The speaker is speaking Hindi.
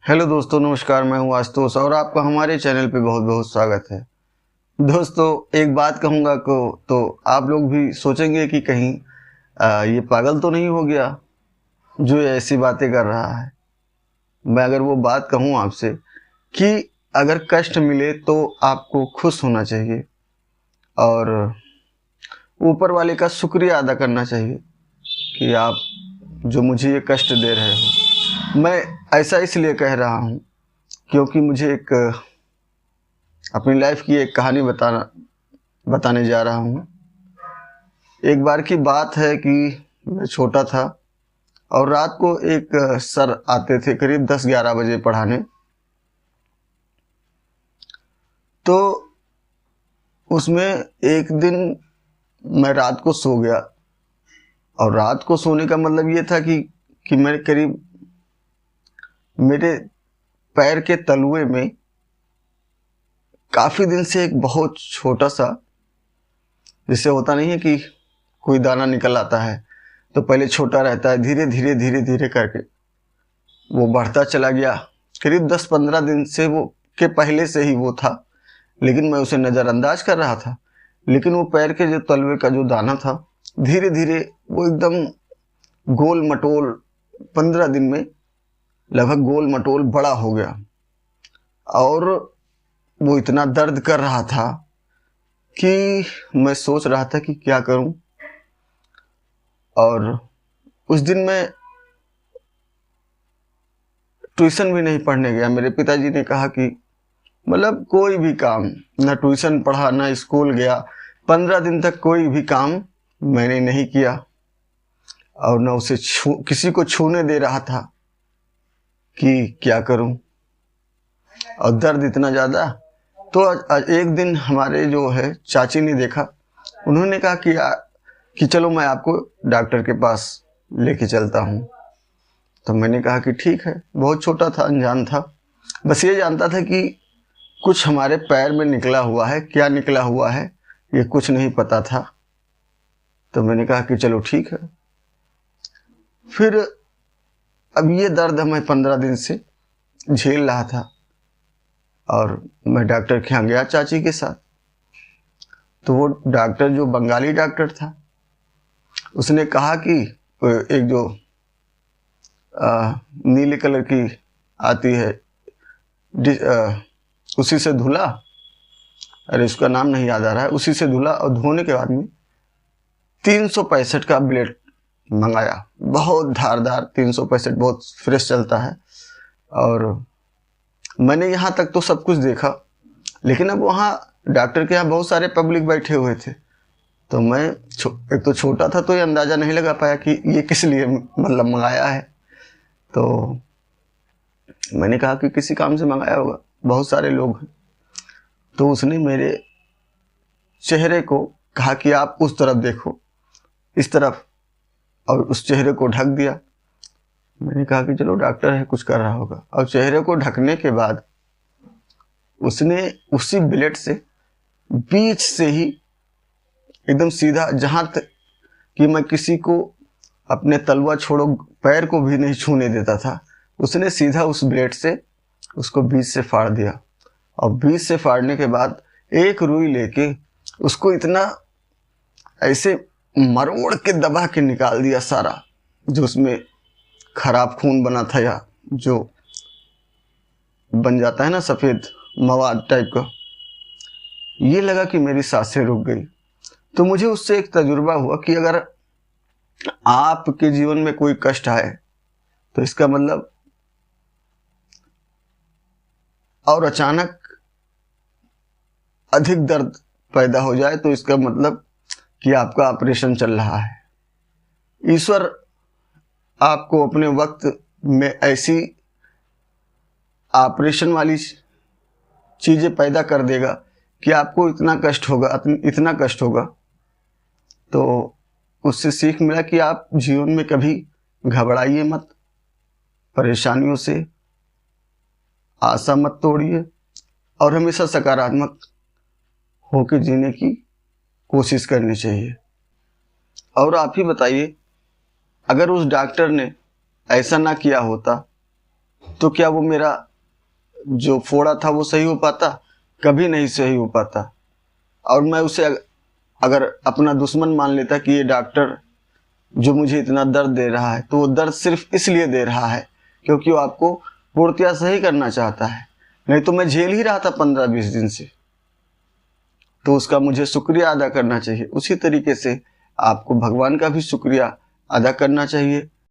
हेलो दोस्तों, नमस्कार। मैं हूं आशुतोष और आपका हमारे चैनल पे बहुत बहुत स्वागत है। दोस्तों, एक बात कहूँगा को तो आप लोग भी सोचेंगे कि कहीं ये पागल तो नहीं हो गया जो ये ऐसी बातें कर रहा है। मैं अगर वो बात कहूँ आपसे कि अगर कष्ट मिले तो आपको खुश होना चाहिए और ऊपर वाले का शुक्रिया अदा करना चाहिए कि आप जो मुझे ये कष्ट दे रहे हो। मैं ऐसा इसलिए कह रहा हूँ क्योंकि मुझे एक अपनी लाइफ की एक कहानी बताने जा रहा हूँ। एक बार की बात है कि मैं छोटा था और रात को एक सर आते थे करीब 10-11 बजे पढ़ाने। तो उसमें एक दिन मैं रात को सो गया और रात को सोने का मतलब ये था कि मैं करीब मेरे पैर के तलुए में काफ़ी दिन से एक बहुत छोटा सा, जिससे होता नहीं है कि कोई दाना निकल आता है तो पहले छोटा रहता है, धीरे धीरे धीरे धीरे करके वो बढ़ता चला गया। करीब 10-15 दिन से वो के पहले से ही वो था, लेकिन मैं उसे नज़रअंदाज कर रहा था। लेकिन वो पैर के जो तलवे का जो दाना था, धीरे धीरे वो एकदम गोल मटोल 15 दिन में लगभग गोल मटोल बड़ा हो गया और वो इतना दर्द कर रहा था कि मैं सोच रहा था कि क्या करूं। और उस दिन मैं ट्यूशन भी नहीं पढ़ने गया। मेरे पिताजी ने कहा कि मतलब कोई भी काम, ना ट्यूशन पढ़ा ना स्कूल गया, 15 दिन तक कोई भी काम मैंने नहीं किया और ना उसे किसी को छूने दे रहा था कि क्या करूं। और दर्द इतना ज़्यादा, तो एक दिन हमारे जो है चाची ने देखा। उन्होंने कहा कि चलो मैं आपको डॉक्टर के पास लेके चलता हूँ। तो मैंने कहा कि ठीक है। बहुत छोटा था, अनजान था, बस ये जानता था कि कुछ हमारे पैर में निकला हुआ है। क्या निकला हुआ है ये कुछ नहीं पता था। तो मैंने कहा कि चलो ठीक है। फिर अब ये दर्द मैं 15 दिन से झेल रहा था और मैं डॉक्टर के यहाँ गया चाची के साथ। तो वो डॉक्टर जो बंगाली डॉक्टर था, उसने कहा कि एक जो नीले कलर की आती है उसी से धुला, अरे उसका नाम नहीं याद आ रहा है, उसी से धुला और धोने के बाद में 365 का ब्लेड मंगाया। बहुत धारदार 365 बहुत फ्रेश चलता है। और मैंने यहाँ तक तो सब कुछ देखा, लेकिन अब वहाँ डॉक्टर के यहाँ बहुत सारे पब्लिक बैठे हुए थे। तो मैं एक तो छोटा था तो ये अंदाज़ा नहीं लगा पाया कि ये किस लिए मतलब मंगाया है। तो मैंने कहा कि किसी काम से मंगाया होगा, बहुत सारे लोग हैं। तो उसने मेरे चेहरे को कहा कि आप उस तरफ देखो, इस तरफ, और उस चेहरे को ढक दिया। मैंने कहा कि चलो डॉक्टर है, कुछ कर रहा होगा। और चेहरे को ढकने के बाद उसने उसी ब्लेड से बीच से ही एकदम सीधा, जहाँ तक कि मैं किसी को अपने तलवा छोड़ो पैर को भी नहीं छूने देता था, उसने सीधा उस ब्लेड से उसको बीच से फाड़ दिया। और बीच से फाड़ने के बाद एक रुई लेके उसको इतना ऐसे मरोड़ के दबा के निकाल दिया सारा, जो उसमें खराब खून बना था या जो बन जाता है ना सफ़ेद मवाद टाइप का। ये लगा कि मेरी सांसें रुक गई। तो मुझे उससे एक तजुर्बा हुआ कि अगर आपके जीवन में कोई कष्ट आए तो इसका मतलब, और अचानक अधिक दर्द पैदा हो जाए तो इसका मतलब कि आपका ऑपरेशन चल रहा है। ईश्वर आपको अपने वक्त में ऐसी ऑपरेशन वाली चीज़ें पैदा कर देगा कि आपको इतना कष्ट होगा। तो उससे सीख मिला कि आप जीवन में कभी घबराइए मत, परेशानियों से आशा मत तोड़िए और हमेशा सकारात्मक होकर जीने की कोशिश करनी चाहिए। और आप ही बताइए, अगर उस डॉक्टर ने ऐसा ना किया होता तो क्या वो मेरा जो फोड़ा था वो सही हो पाता? कभी नहीं सही हो पाता। और मैं उसे अगर अपना दुश्मन मान लेता कि ये डॉक्टर जो मुझे इतना दर्द दे रहा है, तो वो दर्द सिर्फ इसलिए दे रहा है क्योंकि वो आपको पूर्णतया सही करना चाहता है, नहीं तो मैं झेल ही रहा था 15-20 दिन से। तो उसका मुझे शुक्रिया अदा करना चाहिए। उसी तरीके से आपको भगवान का भी शुक्रिया अदा करना चाहिए।